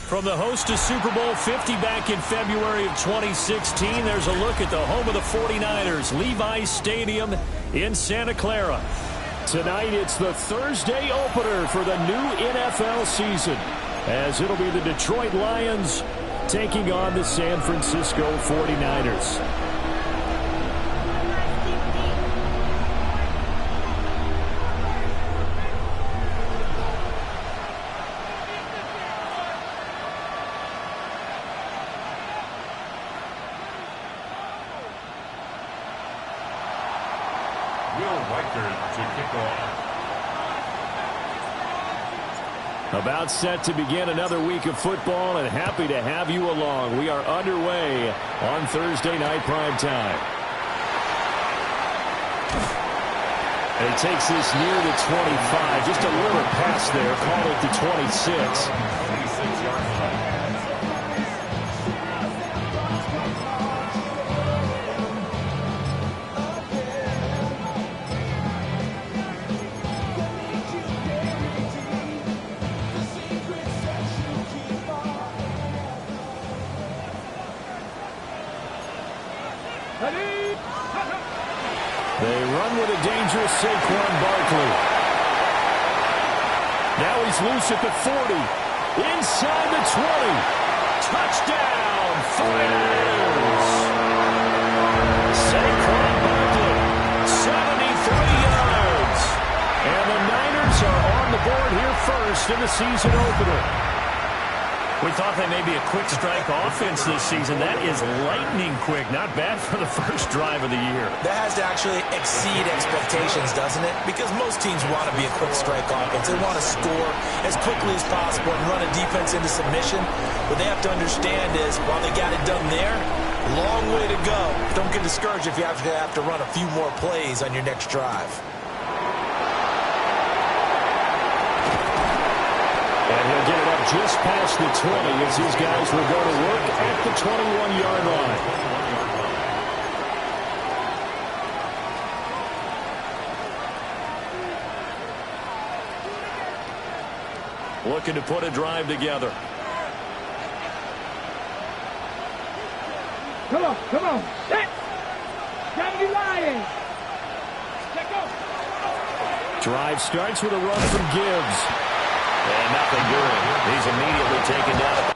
From the host to Super Bowl 50 back in February of 2016, there's a look at the home of the 49ers, Levi's Stadium in Santa Clara. Tonight, it's the Thursday opener for the new NFL season, as it'll be the Detroit Lions taking on the San Francisco 49ers. About set to begin another week of football, and happy to have you along. We are underway on Thursday night prime time. And he takes this near the 25. Just a little pass there. Call it the 26. 26-yard line. They run with a dangerous Saquon Barkley. Now he's loose at the 40. Inside the 20. Touchdown, 49ers. Saquon Barkley, 73 yards. And the Niners are on the board here first in the season opener. We thought they may be a quick strike offense this season. That is lightning quick. Not bad for the first drive of the year. That has to actually exceed expectations, doesn't it? Because most teams want to be a quick strike offense. They want to score as quickly as possible and run a defense into submission. What they have to understand is, while they got it done there, long way to go. Don't get discouraged if you have to run a few more plays on your next drive. And he'll get it up just past the 20 as these guys will go to work at the 21-yard line. Looking to put a drive together. Come on, come on. Set. Time to Lions. Check go. Drive starts with a run from Gibbs. And nothing doing. He's immediately taken down.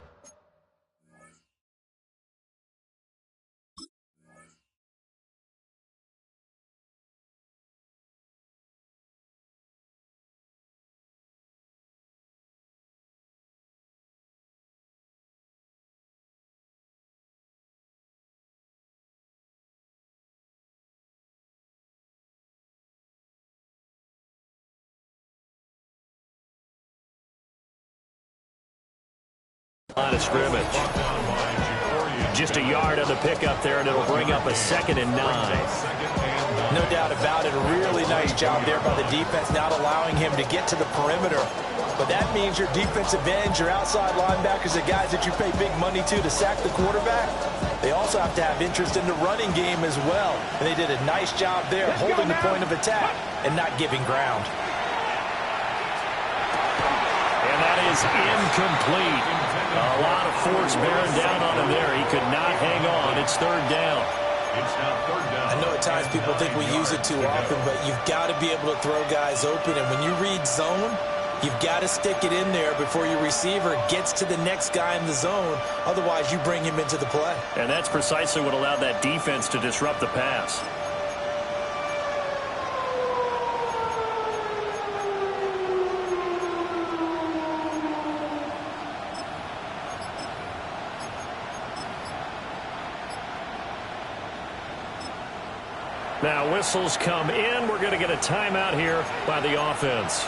Line of scrimmage. Just a yard on the pickup there, and it'll bring up a 2nd and 9. No doubt about it. A really nice job there by the defense, not allowing him to get to the perimeter. But that means your defensive ends, your outside linebackers, the guys that you pay big money to sack the quarterback, they also have to have interest in the running game as well. And they did a nice job there, holding the point of attack and not giving ground. And that is incomplete. A lot of force bearing down on him there. He could not hang on. It's 3rd down. It's now 3rd down. I know at times people think we use it too often, but you've got to be able to throw guys open. And when you read zone, you've got to stick it in there before your receiver gets to the next guy in the zone. Otherwise, you bring him into the play. And that's precisely what allowed that defense to disrupt the pass. Now whistles come in. We're going to get a timeout here by the offense.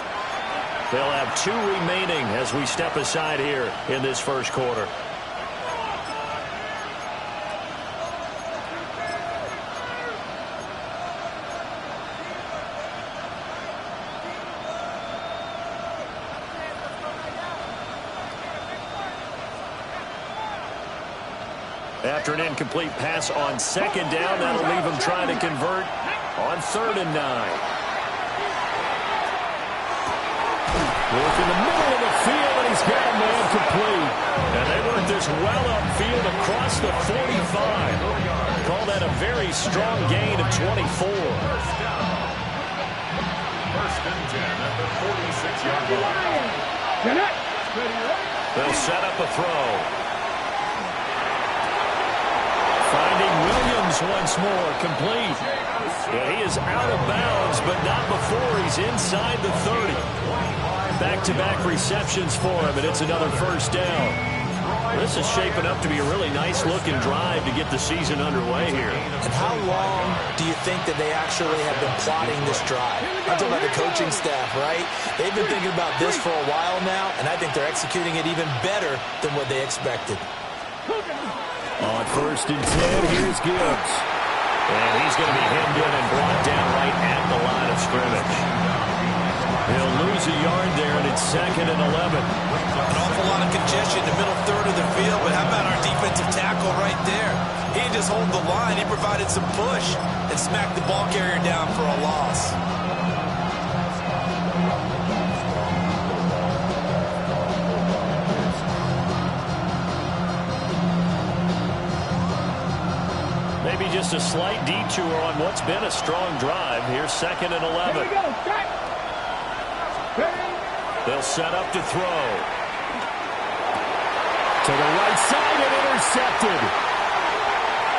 They'll have 2 remaining as we step aside here in this first quarter. After an incomplete pass on 2nd down, that'll leave him trying to convert on 3rd and 9. Work in the middle of the field, and he's got a man complete. this well upfield across the 45. Call that a very strong gain of 24. First and 10 at the 46-yard line. They'll set up a throw. Finding Williams once more, complete. Yeah, he is out of bounds, but not before he's inside the 30. Back-to-back receptions for him, and it's another first down. This is shaping up to be a really nice-looking drive to get the season underway here. And how long do you think that they actually have been plotting this drive? I'm talking about the coaching staff, right? They've been thinking about this for a while now, and I think they're executing it even better than what they expected. On first and 10, here's Gibbs. And he's going to be hemmed in and brought down right at the line of scrimmage. He'll lose a yard there, and it's second and 11. An awful lot of congestion in the middle third of the field, but how about our defensive tackle right there? He didn't just hold the line, he provided some push and smacked the ball carrier down for a loss. Maybe just a slight detour on what's been a strong drive. Here's second and 11. Here we go. They'll set up to throw. To the right side and intercepted.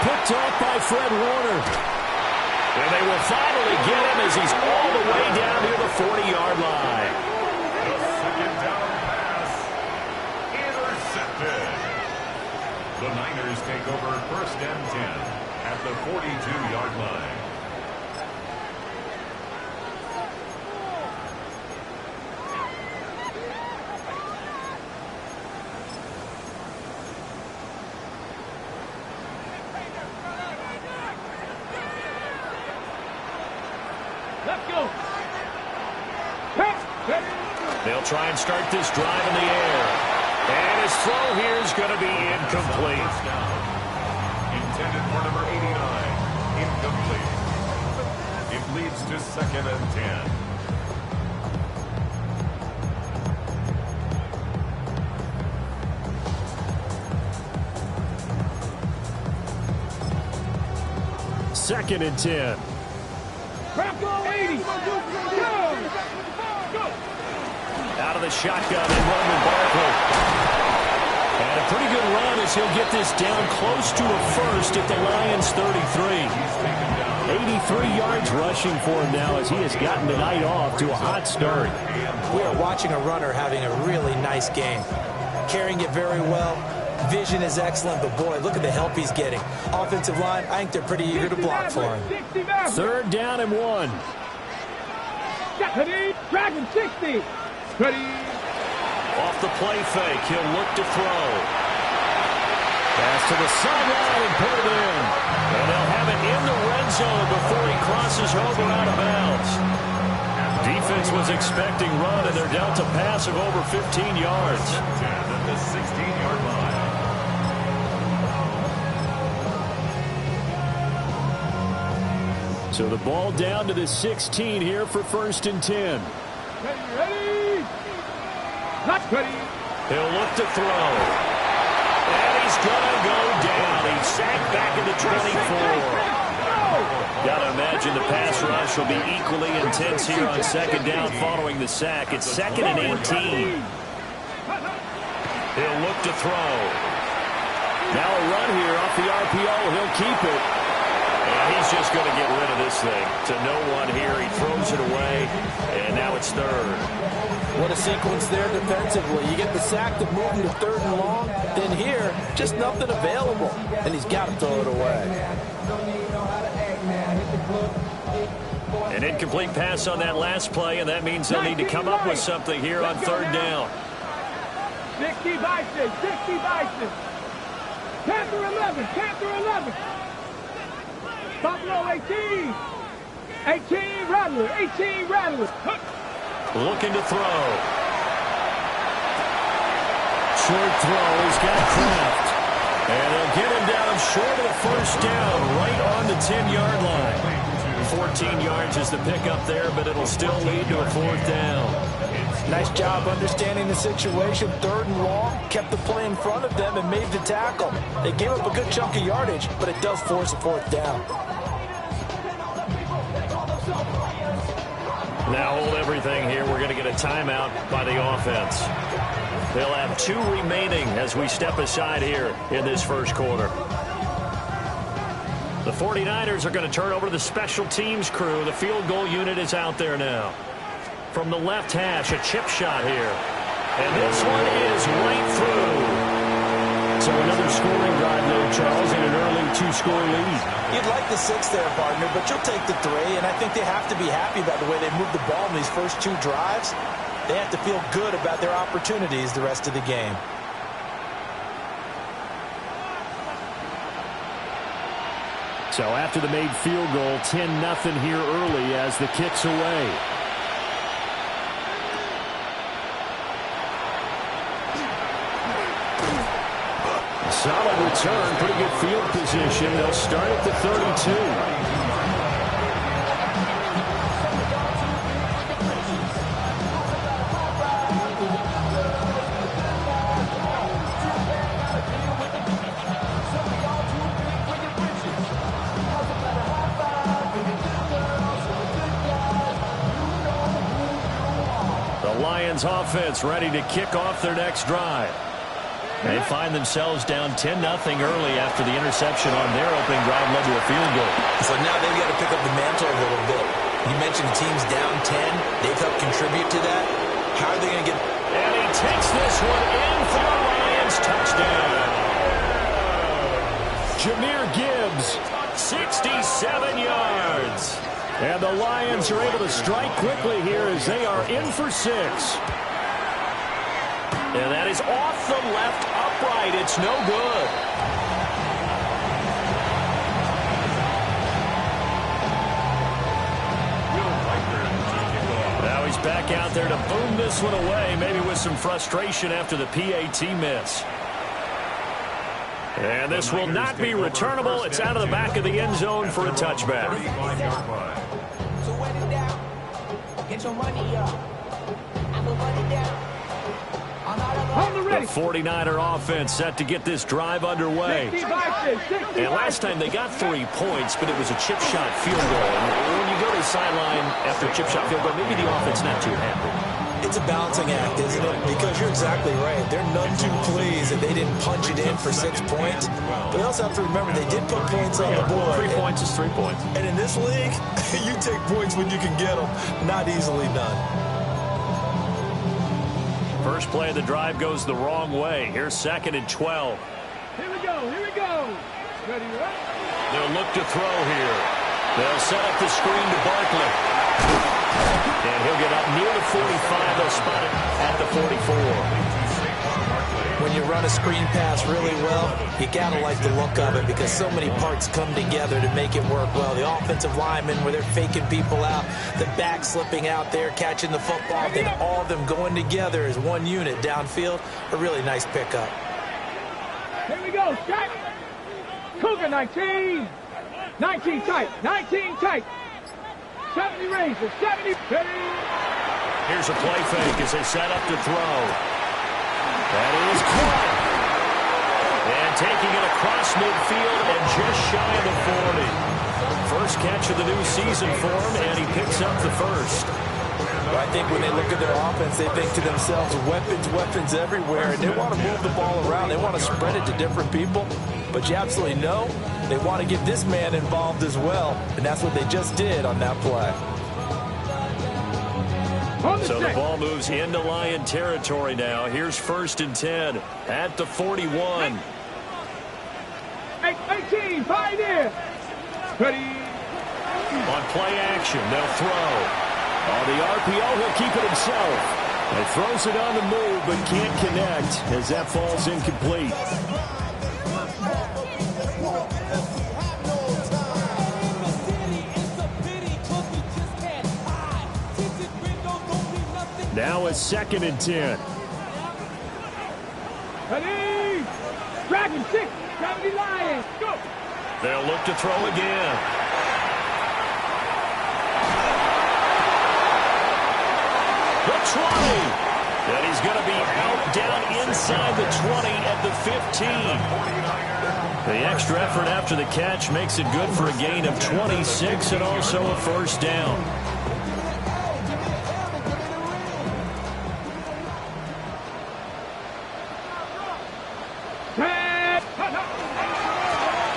Picked off by Fred Warner. And they will finally get him as he's all the way down near the 40-yard line. The second down pass. Intercepted. The Niners take over first and 10 at the 42-yard line. Let's go. They'll try and start this drive in the air. And his throw here is going to be incomplete. Intended for number 89. Incomplete. It leads to second and 10. Second and 10. Bronco 80. Go. Out of the shotgun and Roman Barkley. And a pretty good run as he'll get this down close to a first at the Lions 33. 83 yards rushing for him now as he has gotten the night off to a hot start. We are watching a runner having a really nice game. Carrying it very well. Vision is excellent, but boy, look at the help he's getting. Offensive line, I think they're pretty eager to block for him. Third down and 1. Dragon 60. Ready. Off the play fake, he'll look to throw. Pass to the sideline and put it in. And they'll have it in the red zone before he crosses over out of bounds. Defense was expecting run, and they're dealt a pass of over 15 yards. 10 at the 16-yard line. So the ball down to the 16 here for first and 10. Ready. Not ready. He'll look to throw. And he's going to go down. He's sacked back at the 24. Got to imagine the pass rush will be equally intense here on second down following the sack. It's second and 18. He'll look to throw. Now a run here off the RPO. He'll keep it. And he's just going to get rid of this thing. To no one here. He throws it away. And now it's third. What a sequence there defensively. You get the sack to move him to third and long. Then here, just nothing available. And he's got to throw it away. An incomplete pass on that last play, and that means they'll need to come up with something here on third down. 60 Bison. 60 Bison. Panther 11. Panther 11. Buffalo 18. 18 Rattler. 18 Rattler. Looking to throw. Short throw. He's got Kraft. And they'll get him down short of the first down, right on the 10-yard line. 14 yards is the pickup there, but it'll still lead to a fourth down. It's Nice job understanding the situation. 3rd and long, kept the play in front of them and made the tackle. They gave up a good chunk of yardage, but it does force a 4th down. Now hold everything here. We're going to get a timeout by the offense. They'll have 2 remaining as we step aside here in this first quarter. The 49ers are going to turn over to the special teams crew. The field goal unit is out there now. From the left hash, a chip shot here. And this one is right through. So another scoring drive there, Charles, and an early 2-score lead. You'd like the 6 there, partner, but you'll take the 3, and I think they have to be happy about the way they moved the ball in these first 2 drives. They have to feel good about their opportunities the rest of the game. So after the made field goal, 10-0 here early as the kick's away. Solid return, pretty good field position. They'll start at the 32. Lions offense ready to kick off their next drive. They find themselves down 10-0 early after the interception on their opening drive led to a field goal. So now they've got to pick up the mantle a little bit. You mentioned teams down 10. They've helped contribute to that. How are they going to get... And he takes this one in for the Lions. Touchdown. Jahmyr Gibbs, 67 yards. And the Lions are able to strike quickly here as they are in for 6. And that is off the left upright. It's no good. Now he's back out there to boom this one away, maybe with some frustration after the PAT miss. And this will not be returnable. It's out of the back of the end zone for a touchback. So wet it down. Get your money up. I will run it down. The 49er offense set to get this drive underway. And last time they got 3 points, but it was a chip shot field goal. And when you go to the sideline after a chip shot field goal, maybe the offense not too happy. It's a balancing act, isn't it? Because you're exactly right. They're none too pleased that they didn't punch it in for 6 points. But they also have to remember they did put points on the board. 3 points is 3 points. And in this league, you take points when you can get them. Not easily done. First play of the drive goes the wrong way. Here's 2nd and 12. Here we go. Here we go. Ready, up. They'll look to throw here. They'll set up the screen to Barkley. And he'll get up near the 45. They'll spot it at the 44. When you run a screen pass really well, you gotta like the look of it because so many parts come together to make it work well. The offensive linemen, where they're faking people out, the back slipping out there, catching the football, then all of them going together as one unit downfield. A really nice pickup. Here we go, strike. Cougar 19. 19 tight. 19 tight. 70 razor. 70. Ready. Here's a play fake as they set up to throw. That is caught. And taking it across midfield and just shy of the 40. First catch of the new season for him, and he picks up the first. Well, I think when they look at their offense, they think to themselves, weapons, weapons everywhere, and they want to move the ball around. They want to spread it to different people. But you absolutely know they want to get this man involved as well, and that's what they just did on that play. So the ball moves into Lion territory now. Here's 1st and 10 at the 41. 18, pioneer. Ready. On play action, they'll throw. On the RPO, he'll keep it himself. He throws it on the move, but can't connect as that falls incomplete. Now it's 2nd and 10. Ready. Dragon 6. Gravity Lions. Go. They'll look to throw again. The 20. And he's going to be out down inside the 20 at the 15. The extra effort after the catch makes it good for a gain of 26 and also a first down.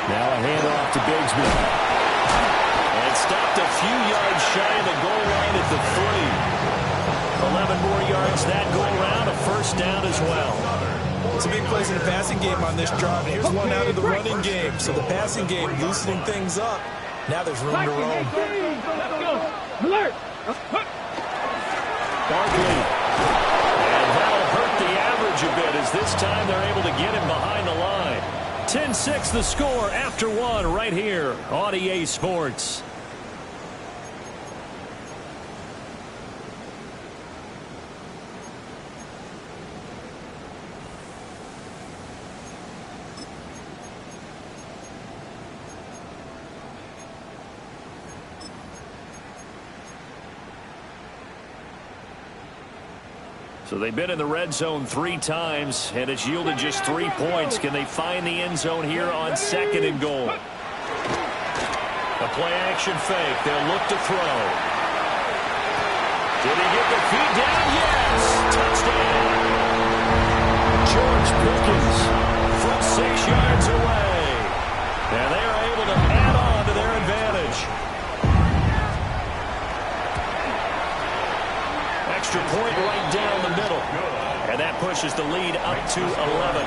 Now a handoff to Bigsby. And stopped a few yards shy of the goal line at the 3. 11 more yards that go around, a first down as well. Some big plays in the passing game on this drive. Here's one out of the running game. So the passing game loosening things up. Now there's room to roam. Alert! Barkley. And that'll hurt the average a bit as this time they're able to get him behind the line. 10-6 the score after one right here on EA Sports. So they've been in the red zone 3 times, and it's yielded just 3 points. Can they find the end zone here on 2nd and goal? A play-action fake. They'll look to throw. Did he get the feet down? Yes! Touchdown! George Pickens from 6 yards away. And they are able to add on to their advantage. Extra point right down the middle. And that pushes the lead up to 11.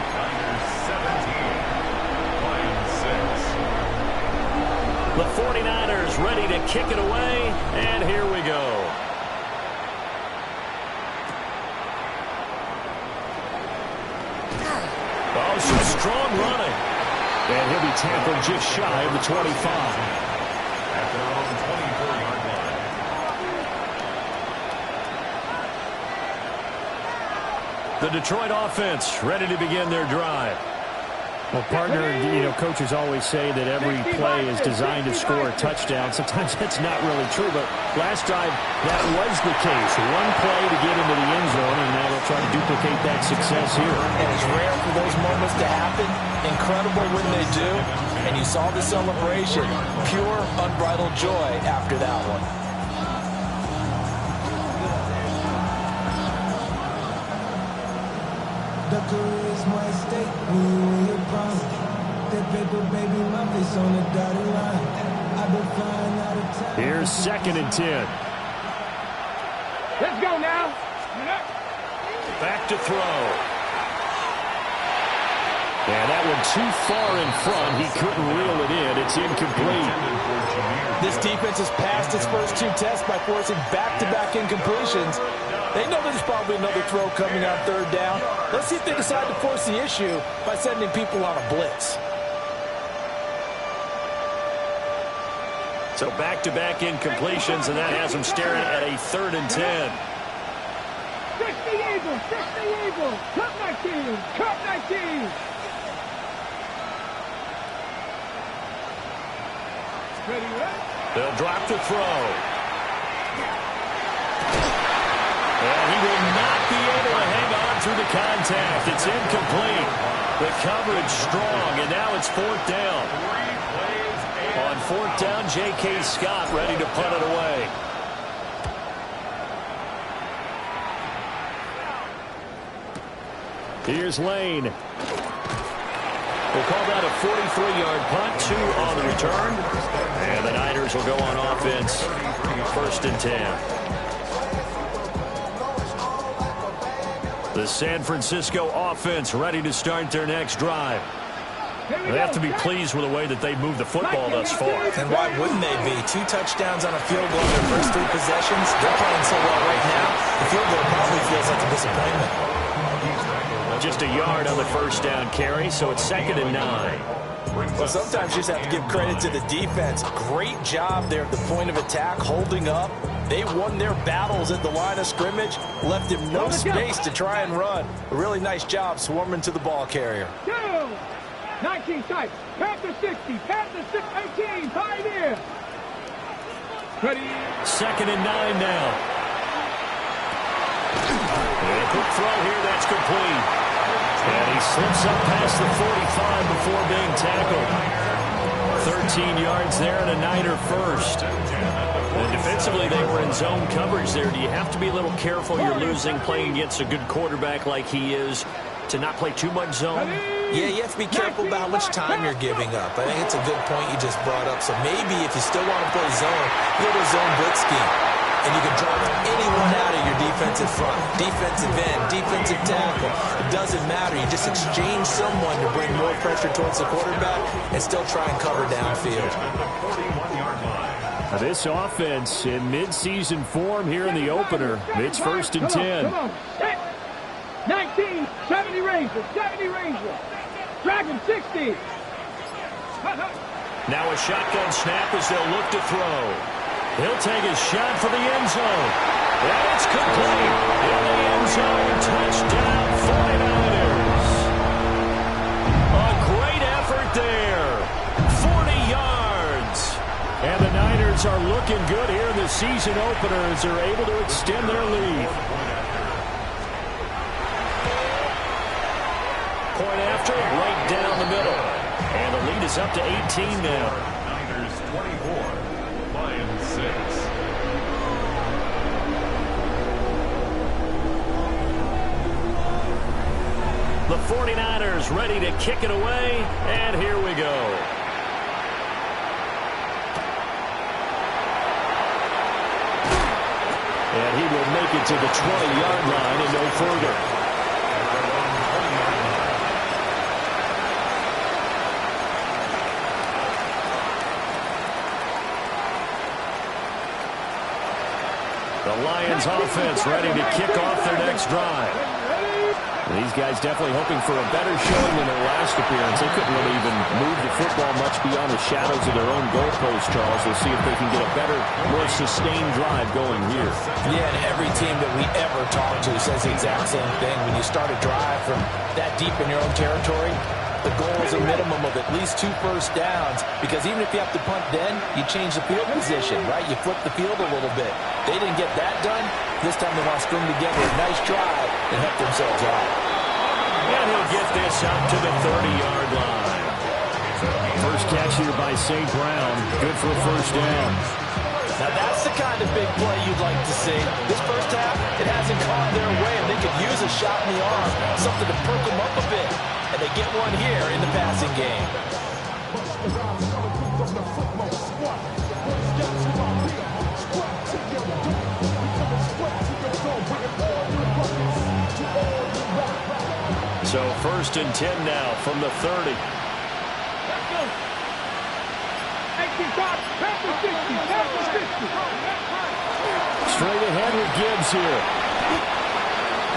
The 49ers ready to kick it away. And here we go. Oh, some strong running. And he'll be tackled just shy of the 25. At their own 24-yard line. The Detroit offense ready to begin their drive. Well, partner, coaches always say that every play is designed to score a touchdown. Sometimes that's not really true, but last drive, that was the case. One play to get into the end zone, and now they'll try to duplicate that success here. And it's rare for those moments to happen. Incredible when they do. And you saw the celebration. Pure, unbridled joy after that one. The career is my stake when you win your promise. That paper, baby, my face on the dotted line. I've been flying out of time. Here's 2nd and 10. Let's go now. Back to throw. Yeah, that one too far in front. He couldn't reel it in. It's incomplete. This defense has passed its first 2 tests by forcing back-to-back incompletions. They know there's probably another throw coming on 3rd down. Let's see if they decide to force the issue by sending people on a blitz. So back-to-back incompletions, and that has them staring at a 3rd and 10. Fix the Eagles! Fix the Eagles! Cut my team! Cut my team! Ready, right? They'll drop the throw. And he will not be able to hang on through the contact. It's incomplete. The coverage strong, and now it's 4th down. On 4th down, J.K. Scott ready to punt it away. Here's Lane. We'll call that a 43-yard punt, 2 on the return. And the Niners will go on offense, 1st and 10. The San Francisco offense ready to start their next drive. They have to be pleased with the way that they moved the football thus far. And why wouldn't they be? 2 touchdowns on a field goal in their first 3 possessions. They're playing so well right now, the field goal probably feels like a disappointment. Just a yard on the 1st down carry, so it's 2nd and 9. Well, sometimes you just have to give credit to the defense. Great job there at the point of attack, holding up. They won their battles at the line of scrimmage, left him no space to try and run. A really nice job swarming to the ball carrier. 19 tight. Panther 60. Panther 618. Pioneer. Ready. 2nd and 9 now. And a quick throw here, that's complete. And he slips up past the 45 before being tackled. 13 yards there and a Niner first. And defensively, they were in zone coverage there. Do you have to be a little careful? You're losing playing against a good quarterback like he is to not play too much zone? Yeah, you have to be careful about how much time you're giving up. I think it's a good point you just brought up. So maybe if you still want to play zone, go to zone blitz scheme. And you can drive anyone out of your defensive front, defensive end, defensive tackle. It doesn't matter. You just exchange someone to bring more pressure towards the quarterback and still try and cover downfield. Now this offense in midseason form here in the opener. It's 1st and 10. Come on. 19, 70 Rangers, 70 Rangers. Dragon 60. Now a shotgun snap as they'll look to throw. He'll take a shot for the end zone. And it's complete. In the end zone, touchdown 49ers. A great effort there. 40 yards. And the Niners are looking good here in the season opener as they're able to extend their lead. Point after, right down the middle. And the lead is up to 18 now. Niners 24. Lions 6. The 49ers ready to kick it away, and here we go. And he will make it to the 20-yard line and no further. The Lions offense ready to kick off their next drive. These guys definitely hoping for a better showing than their last appearance. They couldn't really even move the football much beyond the shadows of their own goalpost, Charles. We'll see if they can get a better, more sustained drive going here. Yeah, and every team that we ever talk to says the exact same thing. When you start a drive from that deep in your own territory, the goal is a minimum of at least 2 first downs, because even if you have to punt then, you change the field position, right? You flip the field a little bit. They didn't get that done. This time they want to string together a nice drive and help themselves out. And he'll get this out to the 30-yard line. First catch here by St. Brown. Good for a first down. Now that's the kind of big play you'd like to see. This first half, it hasn't gone their way, and they could use a shot in the arm, something to perk them up a bit. And they get one here in the passing game. So 1st and 10 now from the 30. Straight ahead with Gibbs here.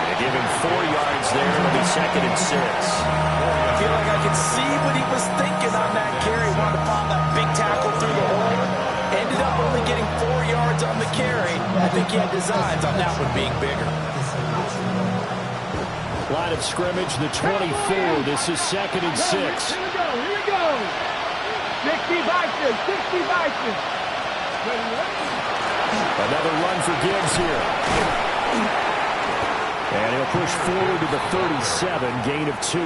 And give him 4 yards there. It'll be 2nd and 6. I feel like I can see what he was thinking on that carry. Wanted to pop that big tackle through the hole. Ended up only getting 4 yards on the carry. I think he had designs on that one being bigger. Line of scrimmage, the 24. This is 2nd and 6. Here we go. 60 Vikings, 60 Vikings. Another run for Gibbs here. And he'll push forward to the 37, gain of 2.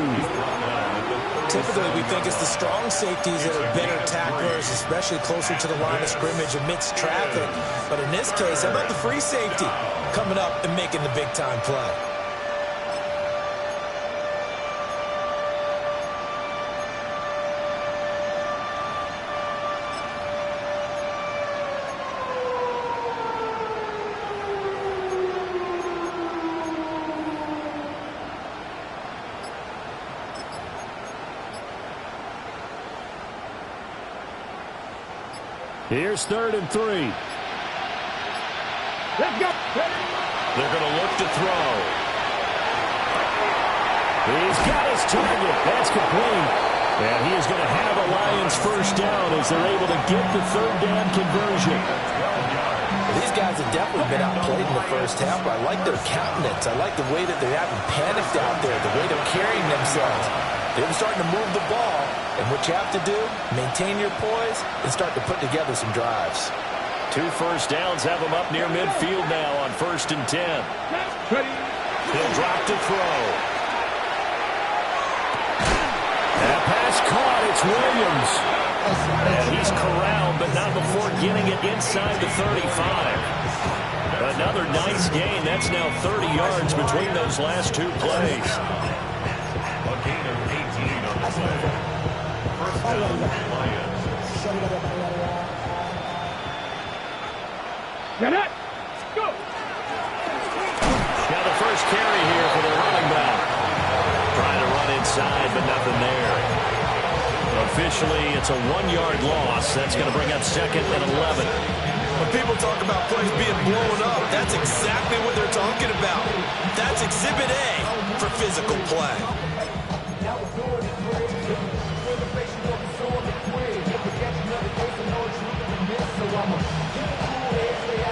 Typically, we think it's the strong safeties that are better tacklers, especially closer to the line of scrimmage amidst traffic. But in this case, how about the free safety coming up and making the big-time play? Here's 3rd and 3. Let's go. They're going to look to throw. He's got his target. That's complete. And he is going to have a Lions first down as they're able to get the 3rd down conversion. These guys have definitely been outplayed in the first half, but I like their countenance. I like the way that they haven't panicked out there, the way they're carrying themselves. They're starting to move the ball, and what you have to do, maintain your poise and start to put together some drives. 2 first downs have him up near midfield now on 1st and 10. He'll drop to throw. That pass caught. It's Williams. And he's corralled, but not before getting it inside the 35. Another nice gain. That's now 30 yards between those last 2 plays. A gain of 18 on the play. First down, Lions. Get it. Go. Now the first carry here for the running back. Trying to run inside, but nothing there. Officially, it's a 1-yard loss. That's going to bring up 2nd and 11. When people talk about plays being blown up, that's exactly what they're talking about. That's Exhibit A for physical play.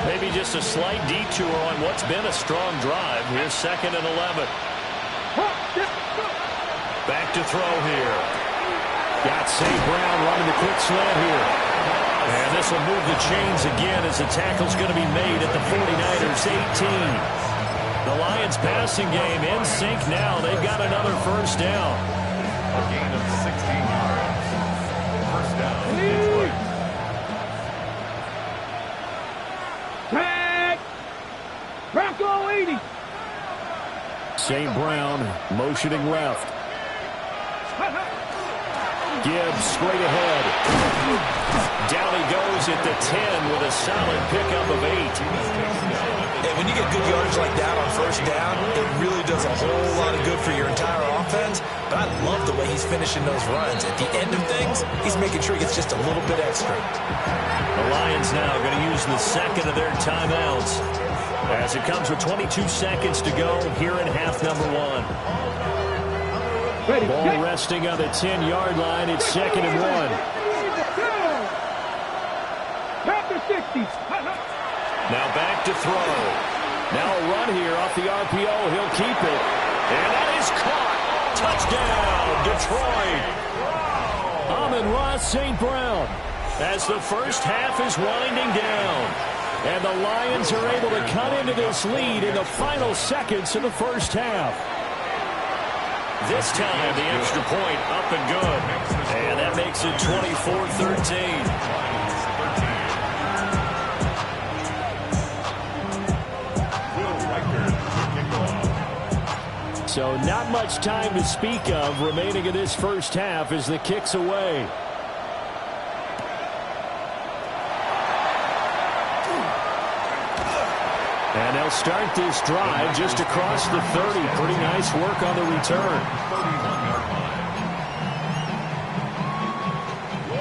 Maybe just a slight detour on what's been a strong drive. Here's 2nd and 11. Back to throw here. Got St. Brown running the quick slant here. And this will move the chains again as the tackle's going to be made at the 49ers 18. The Lions passing game in sync now. They've got another first down. A gain of 16 yards. First down, Detroit. Tag. Bronco 80. St. Brown motioning left. Gibbs straight ahead. Down he goes at the 10 with a solid pickup of 8. And when you get good yardage like that on first down, it really does a whole lot of good for your entire offense. But I love the way he's finishing those runs. At the end of things, he's making sure he gets just a little bit extra. The Lions now going to use the 2nd of their timeouts as it comes with 22 seconds to go here in half number 1. Ball resting on the 10-yard line. It's 2nd and 1. Now back to throw. Now a run here off the RPO. He'll keep it. And that is caught. Touchdown, Detroit. Amon-Ra St. Brown as the first half is winding down. And the Lions are able to cut into this lead in the final seconds of the first half. This time, the extra point up and good. And that makes it 24-13. So not much time to speak of remaining in this first half as the kick's away. And they'll start this drive just across the 30. Pretty nice work on the return.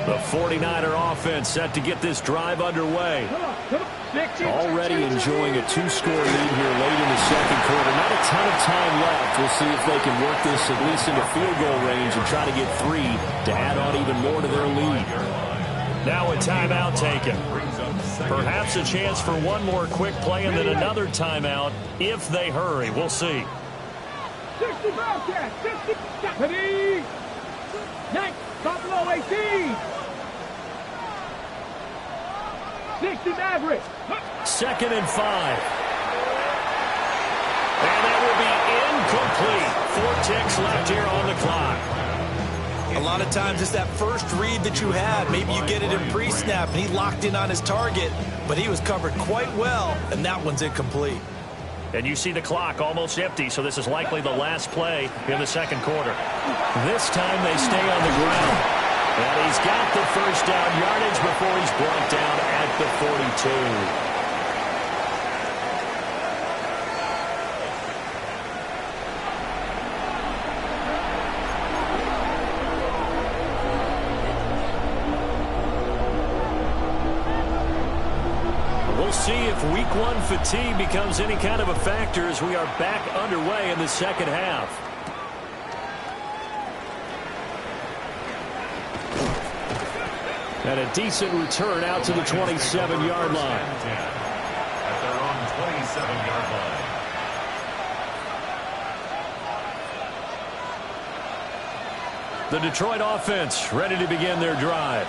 The 49er offense set to get this drive underway. Already enjoying a 2-score lead here late in the second quarter. Not a ton of time left. We'll see if they can work this at least into field goal range and try to get 3 to add on even more to their lead. Now a timeout taken. Perhaps a chance for one more quick play and then another timeout if they hurry. We'll see. 60 Bobcat, 60. Ready. Next, Buffalo 18. 60 Maverick. 2nd and 5. And that will be incomplete. 4 ticks left here on the clock. A lot of times it's that first read that you had. Maybe you get it in pre-snap, and he locked in on his target, but he was covered quite well, and that one's incomplete. And you see the clock almost empty, so this is likely the last play in the second quarter. This time they stay on the ground. And he's got the first down yardage before he's brought down at the 42. We'll see if week 1 fatigue becomes any kind of a factor as we are back underway in the second half. And a decent return out to the 27-yard line. At their own 27-yard line. The Detroit offense ready to begin their drive.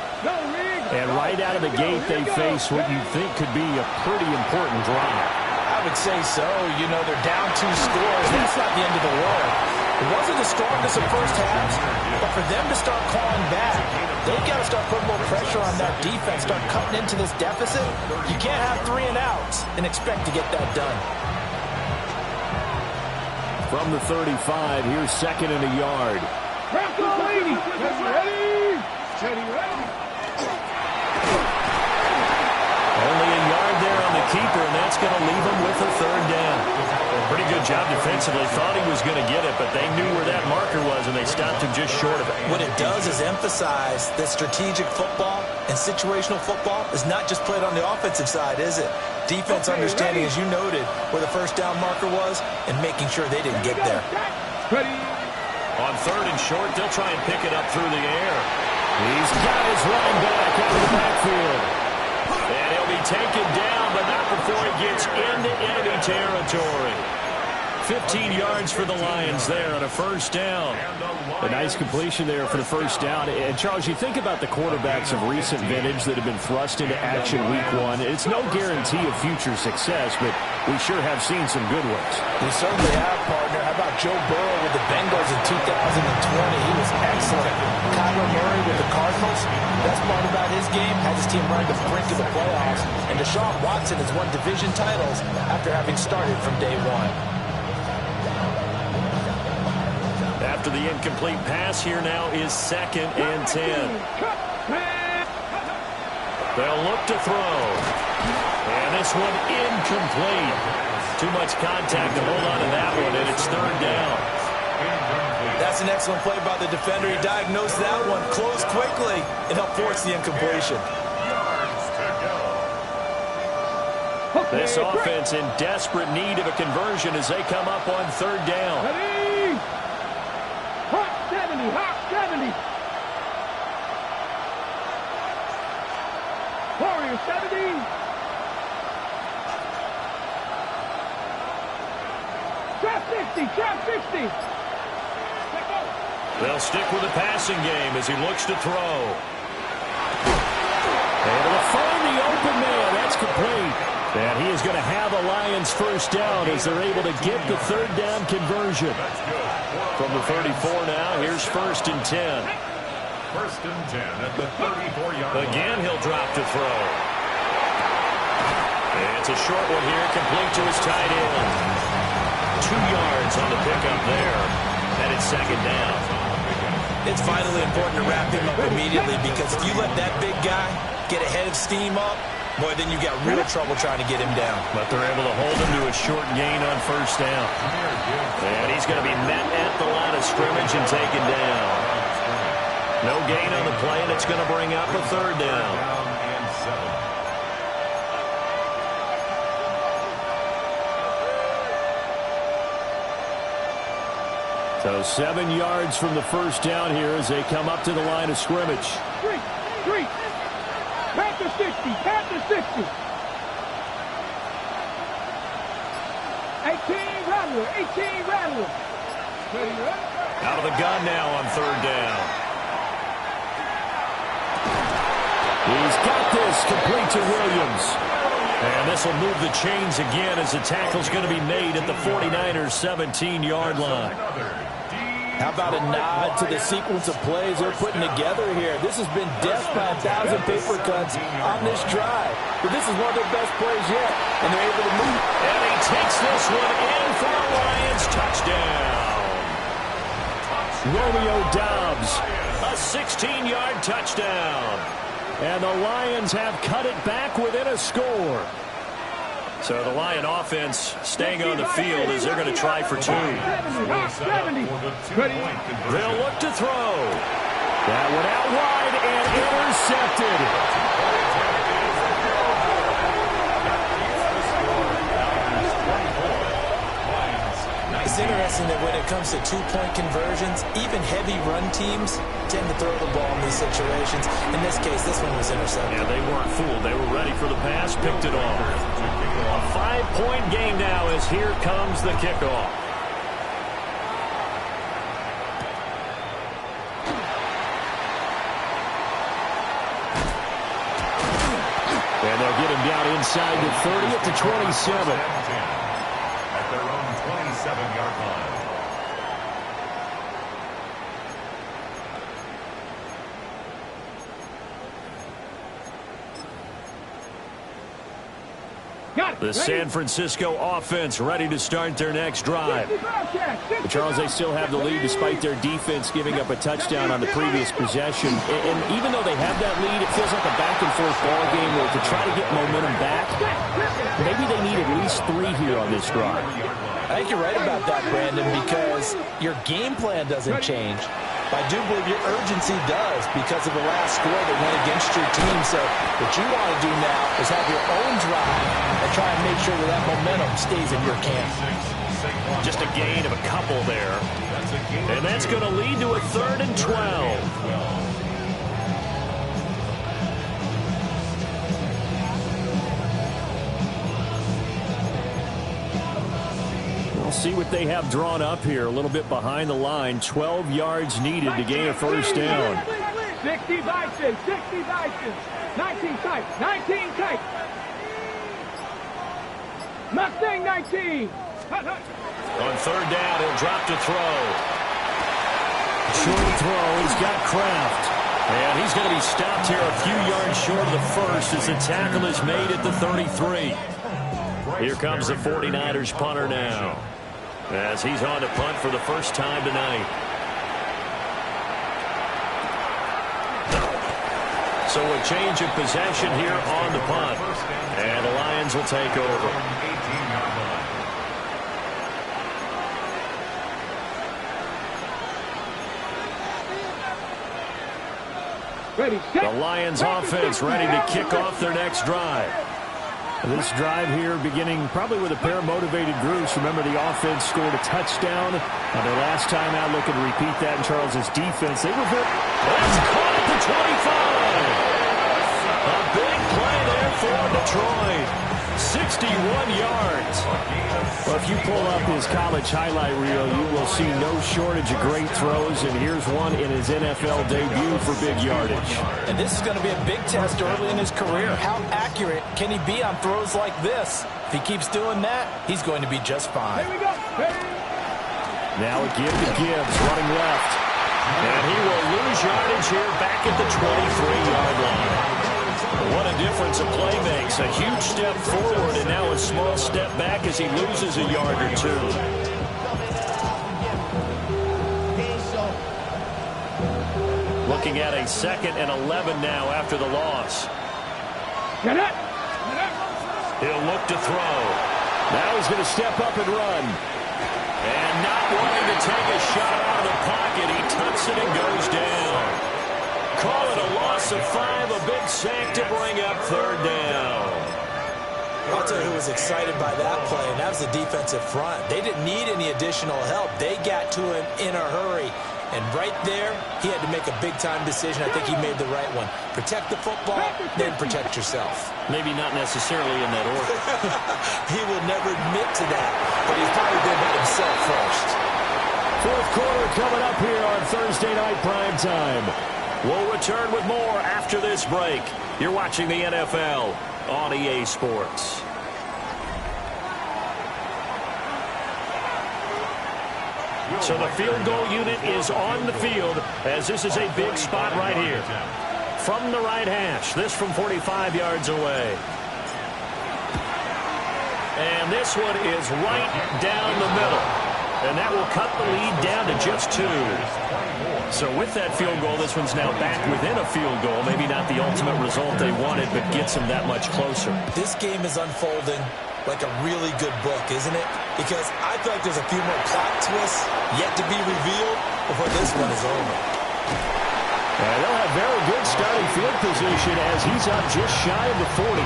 And right out of the gate, they face what you think could be a pretty important drive. I would say so. You know, they're down 2 scores. That's not the end of the world. It wasn't the strongest of first halves, but for them to start clawing back, they've got to start putting more pressure on that defense, start cutting into this deficit. You can't have 3 and outs and expect to get that done. From the 35, here's 2nd and a yard. Only a yard there on the keeper, and that's going to leave him with a 3rd down. Pretty good job defensively. Thought he was going to get it, but they knew where that marker was, and they stopped him just short of it. What it does is emphasize that strategic football and situational football is not just played on the offensive side, is it? Defense understanding, as you noted, where the 1st down marker was and making sure they didn't get there. On 3rd and short, they'll try and pick it up through the air. He's got his running back out of the backfield. And he'll be taken down, but not before he gets into enemy territory. 15 yards for the Lions there on a 1st down. A nice completion there for the 1st down. And, Charles, you think about the quarterbacks of recent vintage that have been thrust into action week 1. It's no guarantee of future success, but we sure have seen some good ones. We certainly have, partner. How about Joe Burrow with the Bengals in 2020? He was excellent. Kyler Murray with the Cardinals. Best part about his game, had his team run to the brink of the playoffs. And Deshaun Watson has won division titles after having started from day 1. After the incomplete pass, here now is 2nd and 10. They'll look to throw. And this one incomplete. Too much contact to hold on to that one, and it's 3rd down. That's an excellent play by the defender. He diagnosed that one, closed quickly, and helped force the incompletion. This offense in desperate need of a conversion as they come up on 3rd down. Hot 70, hot 70. Warrior 70. Trap 60, trap 60. They'll stick with the passing game as he looks to throw. Able to find the open man. That's complete. And he is going to have a Lions 1st down as they're able to get the 3rd down conversion. From the 34 now, here's 1st and 10. 1st and 10 at the 34-yard line. Again, he'll drop to throw. It's a short one here, complete to his tight end. 2 yards on the pickup there. And it's 2nd down. It's vitally important to wrap him up immediately because if you let that big guy get a head of steam up, boy, then you got real trouble trying to get him down. But they're able to hold him to a short gain on 1st down. And he's going to be met at the line of scrimmage and taken down. No gain on the play, and it's going to bring up a 3rd down. So 7 yards from the 1st down here as they come up to the line of scrimmage. Three. Panther 60, Panther 60. 18 Rattler. Out of the gun now on 3rd down. He's got this complete to Williams. And this will move the chains again as the tackle's going to be made at the 49ers 17-yard line. How about a nod to the sequence of plays they're putting together here? This has been death by 1,000 paper cuts on this drive. But this is one of their best plays yet, and they're able to move. And he takes this one in for a Lions touchdown. Romeo Doubs. A 16-yard touchdown. And the Lions have cut it back within a score. So the Lion offense staying on the field as they're going to try for 2. They'll They'll look to throw. That one out wide and intercepted. It's interesting that when it comes to 2-point conversions, even heavy run teams tend to throw the ball in these situations. In this case, this one was intercepted. Yeah, they weren't fooled. They were ready for the pass, picked it off. A 5-point game now as here comes the kickoff. out inside the 30 at the 27. At their own 27-yard line. The San Francisco offense ready to start their next drive. But Charles, they still have the lead despite their defense giving up a touchdown on the previous possession. And even though they have that lead, it feels like a back-and-forth ball game where to try to get momentum back, maybe they need at least 3 here on this drive. I think you're right about that, Brandon, because your game plan doesn't change. But I do believe your urgency does because of the last score that went against your team. So what you want to do now is have your own drive and try and make sure that that momentum stays in your camp. Just a gain of a couple there. And that's going to lead to a 3rd and 12. We'll see what they have drawn up here. A little bit behind the line. 12 yards needed to gain a first down. 60 Bison, 60 Bison. 19 tight, 19 tight. Mustang 19. On 3rd down, he'll drop to throw. Short throw, he's got Kraft. And he's going to be stopped here a few yards short of the first as the tackle is made at the 33. Here comes the 49ers punter now, as he's on to punt for the first time tonight. So a change of possession here on the punt. And the Lions will take over. The Lions offense ready to kick off their next drive. This drive here beginning probably with a pair of motivated groups. Remember, the offense scored a touchdown on their last time out. Looking to repeat that in Charles's defense. They were very... That's caught at the 25. A big play there for Detroit. 61 yards. Well, if you pull up his college highlight reel, you will see no shortage of great throws, and here's one in his NFL debut for big yardage. And this is going to be a big test early in his career. How accurate can he be on throws like this? If he keeps doing that, he's going to be just fine. Here we go. Now a give to Gibbs, running left. And he will lose yardage here back at the 23-yard line. What a difference a play makes. A huge step forward and now a small step back as he loses a yard or two. Looking at a 2nd and 11 now after the loss. He'll look to throw. Now he's going to step up and run. And not wanting to take a shot out of the pocket, he tucks it and goes down. Call it a loss of 5, a big sack to bring up 3rd down. I'll tell you who was excited by that play, and that was the defensive front. They didn't need any additional help. They got to him in a hurry. And right there, he had to make a big-time decision. I think he made the right one. Protect the football, then protect yourself. Maybe not necessarily in that order. He will never admit to that, but he's probably been about himself first. 4th quarter coming up here on Thursday Night Prime Time. We'll return with more after this break. You're watching the NFL on EA Sports. So the field goal unit is on the field as this is a big spot right here. From the right hash, this from 45 yards away. And this one is right down the middle. And that will cut the lead down to just 2. So with that field goal, this one's now back within a field goal. Maybe not the ultimate result they wanted, but gets them that much closer. This game is unfolding like a really good book, isn't it? Because I feel like there's a few more plot twists yet to be revealed before this one is over. And they'll have very good starting field position as he's up just shy of the 40.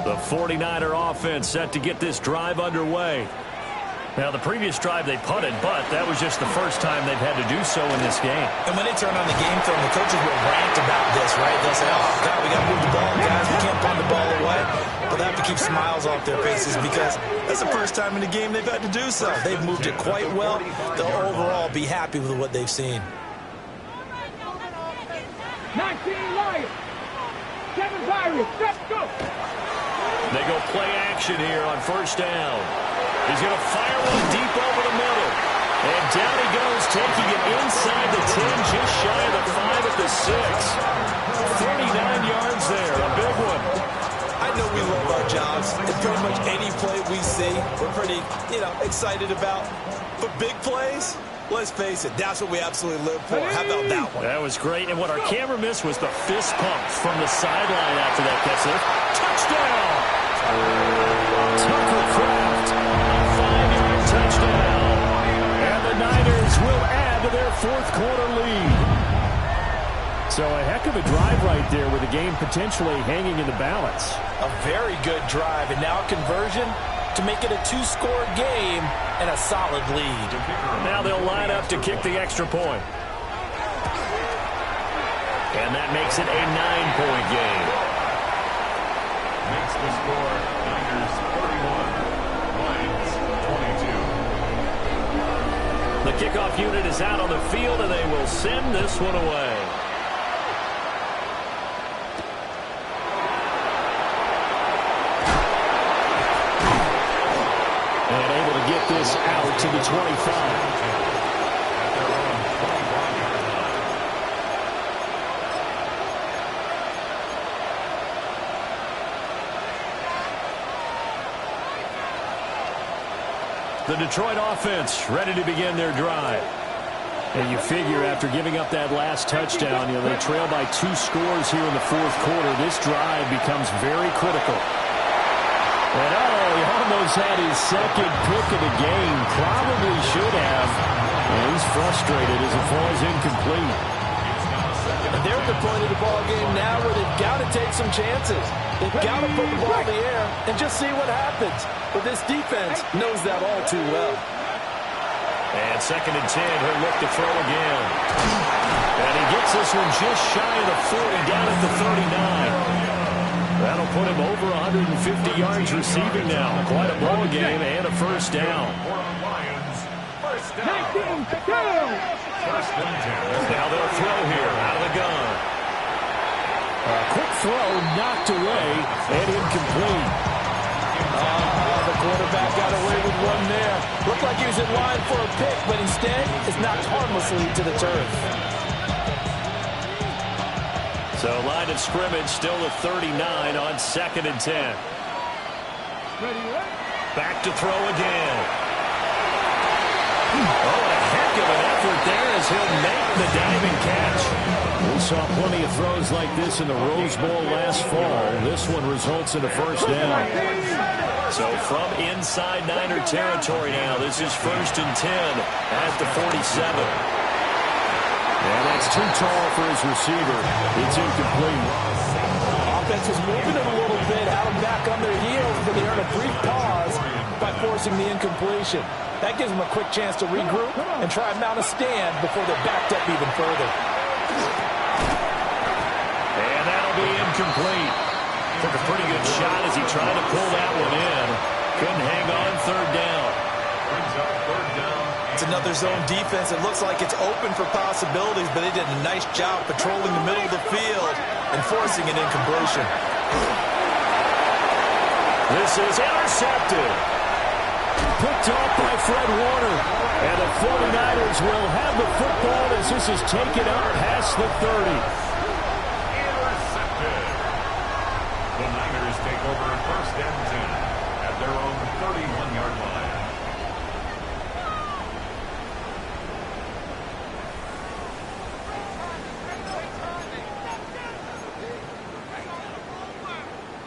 The 49er offense set to get this drive underway. Now, the previous drive they punted, but that was just the first time they've had to do so in this game. And when they turn on the game film, the coaches will rant about this, right? They'll say, oh, God, we got to move the ball, guys. We can't punt the ball away. But they have to keep smiles off their faces because that's the first time in the game they've had to do so. They've moved it quite well. They'll overall be happy with what they've seen. 19 Lions. 7 Pirates. Let's go. They go play action here on first down. He's going to fire one deep over the middle. And down he goes, taking it inside the 10, just shy of the 5 at the 6. 39 yards there, a big one. I know we love our jobs, and pretty much any play we see, we're pretty, excited about. But big plays, let's face it, that's what we absolutely live for. How about that one? That was great. And what our camera missed was the fist pump from the sideline after that catch there. Touchdown! Tucker Kraft, a 5-yard touchdown. And the Niners will add to their fourth quarter lead. So a heck of a drive right there with the game potentially hanging in the balance. A very good drive, and now a conversion to make it a 2-score game and a solid lead. Now they'll line up to kick the extra point. And that makes it a 9-point game. Makes the score Niners 31, Lions 22. The kickoff unit is out on the field, and they will send this one away. And able to get this out to the 25. The Detroit offense ready to begin their drive. And you figure after giving up that last touchdown, they trail by 2 scores here in the fourth quarter. This drive becomes very critical. And he almost had his second pick of the game. Probably should have. And he's frustrated as it falls incomplete. And they're at the point of the ball game now where they've got to take some chances. They've got to put the ball in the air and just see what happens. But this defense knows that all too well. And 2nd and 10, he'll look to throw again. And he gets this one just shy of the 40, down at the 39. That'll put him over 150 yards receiving now. Quite a ball game and a first down. Lions, first down. 19 to go. First and 10. Now they'll throw here out of the gun. A quick throw knocked away and incomplete. The quarterback got away with one there. Looked like he was in line for a pick, but instead is knocked harmlessly to the turf. So line of scrimmage still at 39 on 2nd and 10. Back to throw again. Oh, a heck of an effort there as he'll make the diving catch. We saw plenty of throws like this in the Rose Bowl last fall. This one results in a first down. So from inside Niner territory now, this is 1st and 10 at the 47. And that's too tall for his receiver. It's incomplete. Offense was moving it a little bit, had them back on their heels, but they earned a brief pause by forcing the incompletion. That gives them a quick chance to regroup and try and mount a stand before they're backed up even further. And that'll be incomplete. Took a pretty good shot as he tried to pull that one in. Couldn't hang on 3rd down. Brings up 3rd down. It's another zone defense. It looks like it's open for possibilities, but they did a nice job patrolling the middle of the field and forcing an incompletion. This is intercepted. Picked off by Fred Warner. And the 49ers will have the football as this is taken up past the 30. Intercepted. The Niners take over 1st and 10 at their own 31-yard line.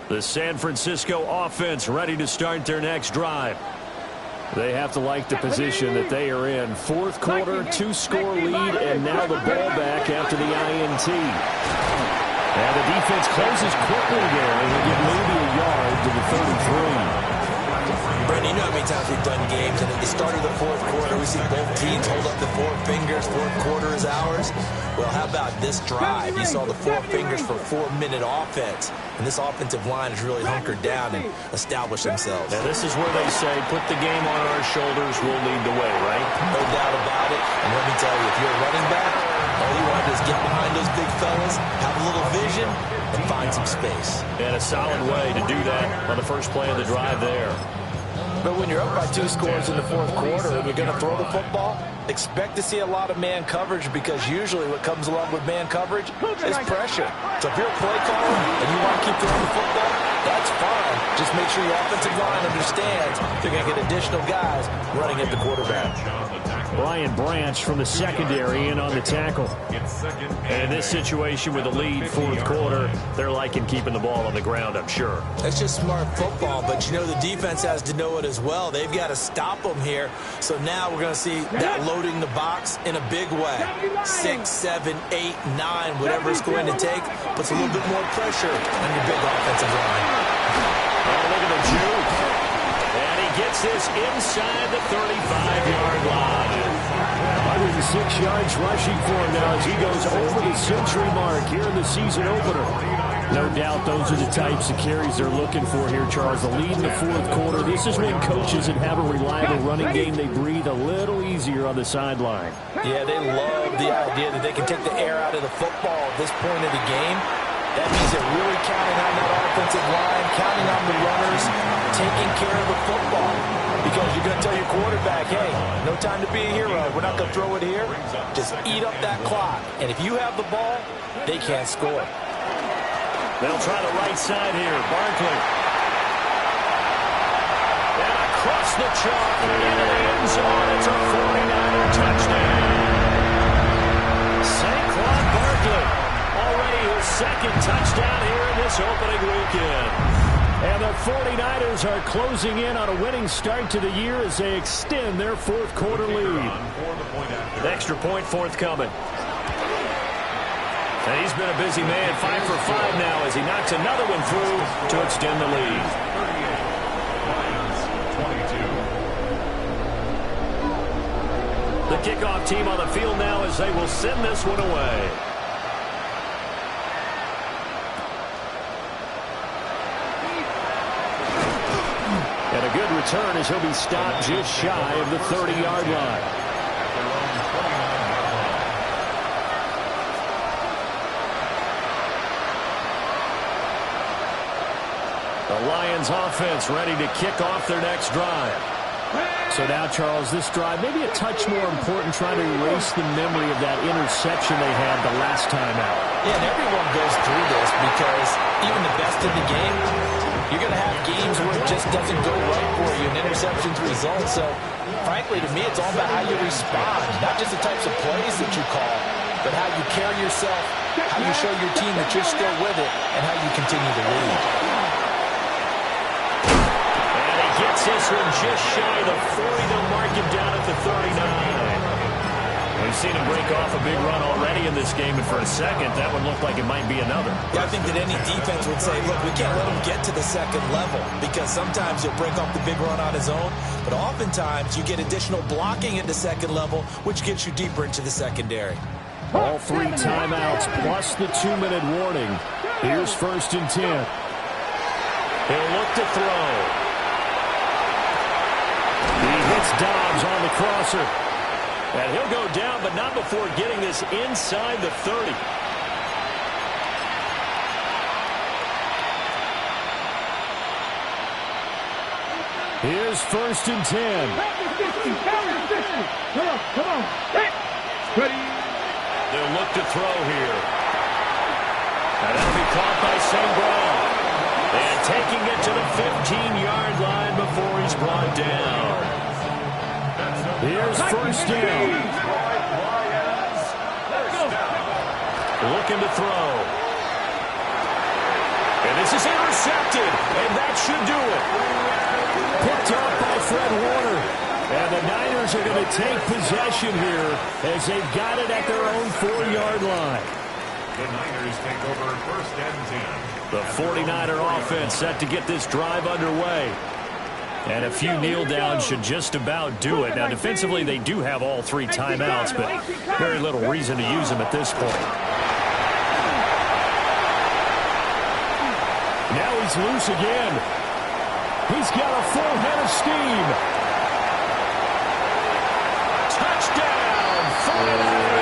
The San Francisco offense ready to start their next drive. They have to like the position that they are in. Fourth quarter, 2-score lead, and now the ball back after the INT. And the defense closes quickly there, and they get maybe a yard to the 33. Brendan, you know how many times we've done games, and at the start of the fourth quarter, we see both teams hold up the four fingers, fourth quarter is ours. Well, how about this drive? You saw the four fingers for 4-minute offense, and this offensive line has really hunkered down and established themselves. Now, this is where they say, put the game on our shoulders, we'll lead the way, right? No doubt about it, and let me tell you, if you're a running back, all you want to do is get behind those big fellas, have a little vision, and find some space. And a solid way to do that on the first play of the drive there. But when you're up by 2 scores in the fourth quarter and you're going to throw the football, expect to see a lot of man coverage, because usually what comes along with man coverage is pressure. So if you're a play caller and you want to keep throwing the football, that's fine. Just make sure your offensive line understands they're going to get additional guys running at the quarterback. Brian Branch from the secondary in on the tackle. And in this situation with the lead fourth quarter, they're liking keeping the ball on the ground, I'm sure. That's just smart football, but you know the defense has to know it as well. They've got to stop them here. So now we're going to see that loading the box in a big way. 6, 7, 8, 9, whatever it's going to take, puts a little bit more pressure on your big offensive line. Oh, look at the juke. And he gets this inside the 35-yard line. 106 yards rushing for him now as he goes over the century mark here in the season opener. No doubt those are the types of carries they're looking for here, Charles. The lead in the fourth quarter. This is when coaches that have a reliable running game, they breathe a little easier on the sideline. Yeah, they love the idea that they can take the air out of the football at this point of the game. That means they're really counting on that offensive line, counting on the runners, taking care of the football. Because you're going to tell your quarterback, hey, no time to be a hero. We're not going to throw it here. Just eat up that clock. And if you have the ball, they can't score. They'll try the right side here. Barkley. And across the chalk into the end zone. It's a 49er touchdown. Saquon Barkley. Already his second touchdown here in this opening weekend. And the 49ers are closing in on a winning start to the year as they extend their fourth quarter lead. An extra point forthcoming. And he's been a busy man, 5 for 5 now as he knocks another one through to extend the lead. The kickoff team on the field now as they will send this one away. And a good return as he'll be stopped just shy of the 30-yard line. The Lions offense ready to kick off their next drive. So now, Charles, this drive maybe a touch more important, trying to erase the memory of that interception they had the last time out. Yeah, and everyone goes through this because even the best in the game, you're going to have games where it just doesn't go right for you, and interceptions result. So, frankly, to me, it's all about how you respond, not just the types of plays that you call, but how you carry yourself, how you show your team that you're still with it, and how you continue to lead. And he gets this one just shy of the 40. They'll mark him down at the 39. We've seen him break off a big run already in this game, and for a second, that one looked like it might be another. Yeah, I think that any defense would say, look, we can't let him get to the second level, because sometimes he'll break off the big run on his own, but oftentimes you get additional blocking at the second level, which gets you deeper into the secondary. All 3 timeouts plus the 2-minute warning. Here's 1st and 10. He'll look to throw. He hits Dobbs on the crosser. And he'll go down, but not before getting this inside the 30. Here's 1st and 10. Come on. Ready. They'll look to throw here. And that'll be caught by St. Brown. And taking it to the 15-yard line before he's brought down. Here's 1st down. Looking to throw. And this is intercepted. And that should do it. Picked up by Fred Warner. And the Niners are going to take possession here as they've got it at their own 4-yard line. The Niners take over 1st and 10. The 49er offense set to get this drive underway. And a few kneel downs should just about do it. Now, defensively, they do have all 3 timeouts, but very little reason to use them at this point. Now he's loose again. He's got a full head of steam. Touchdown, 49ers!